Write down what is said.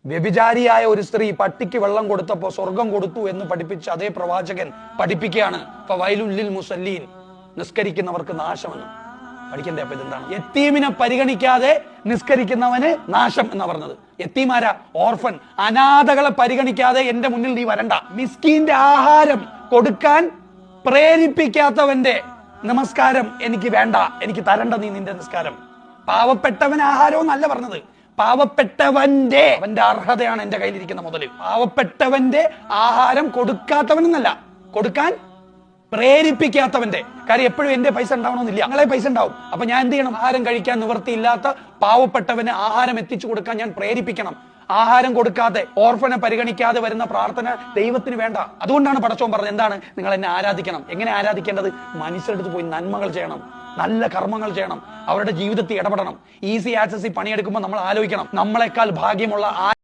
വ്യഭിചാരിയായ ഒരു സ്ത്രീ പട്ടിക്ക് വെള്ളം കൊടുത്തപ്പോൾ സ്വർഗം കൊടുത്തു എന്ന് പഠിപ്പിച്ച അതേ പ്രവാചകൻ പഠിപ്പിക്കുകയാണ് ഫവൈലുൽ മുസല്ലീൻ, നിസ്കരിക്കുന്നവർക്ക് നാശമെന്ന്. പഠിക്കണ്ടേ? അപ്പൊ ഇതെന്താണ്? യത്തീമിനെ പരിഗണിക്കാതെ നിസ്കരിക്കുന്നവന് നാശം എന്ന് പറഞ്ഞത്. യത്തീമാരാ? ഓർഫൻ, അനാഥകളെ പരിഗണിക്കാതെ എന്റെ മുന്നിൽ നീ വരണ്ട. മിസ്കീന്റെ ആഹാരം കൊടുക്കാൻ പ്രേരിപ്പിക്കാത്തവന്റെ നമസ്കാരം എനിക്ക് വേണ്ട, എനിക്ക് തരണ്ട നീ നിന്റെ നിസ്കാരം. പാവപ്പെട്ടവൻ ആഹാരവും നല്ല പറഞ്ഞത്, പാവപ്പെട്ടവന്റെ അവന്റെ അർഹതയാണ് എന്റെ കയ്യിലിരിക്കുന്ന മുതല്. പാവപ്പെട്ടവന്റെ ആഹാരം കൊടുക്കാത്തവനെന്നല്ല, കൊടുക്കാൻ പ്രേരിപ്പിക്കാത്തവന്റെ. കാര്യം എപ്പോഴും എന്റെ പൈസ ഉണ്ടാവണമെന്നില്ല, ഞങ്ങളെ പൈസ ഉണ്ടാവും. അപ്പൊ ഞാൻ എന്ത് ചെയ്യണം? ആഹാരം കഴിക്കാൻ നിവൃത്തിയില്ലാത്ത പാവപ്പെട്ടവന് ആഹാരം എത്തിച്ചു കൊടുക്കാൻ ഞാൻ പ്രേരിപ്പിക്കണം. ആഹാരം കൊടുക്കാതെ, ഓർഫനെ പരിഗണിക്കാതെ വരുന്ന പ്രാർത്ഥന ദൈവത്തിന് വേണ്ട. അതുകൊണ്ടാണ് പടച്ചോൻ പറഞ്ഞത് എന്താണ്? നിങ്ങൾ എന്നെ ആരാധിക്കണം. എങ്ങനെ ആരാധിക്കേണ്ടത്? മനുഷ്യരുടെ അടുത്ത് പോയി നന്മകൾ ചെയ്യണം, നല്ല കർമ്മങ്ങൾ ചെയ്യണം, അവരുടെ ജീവിതത്തിൽ ഇടപെടണം. ഈസി ആക്സസിൽ പണിയെടുക്കുമ്പോൾ നമ്മൾ ആലോചിക്കണം, നമ്മളെക്കാൾ ഭാഗ്യമുള്ള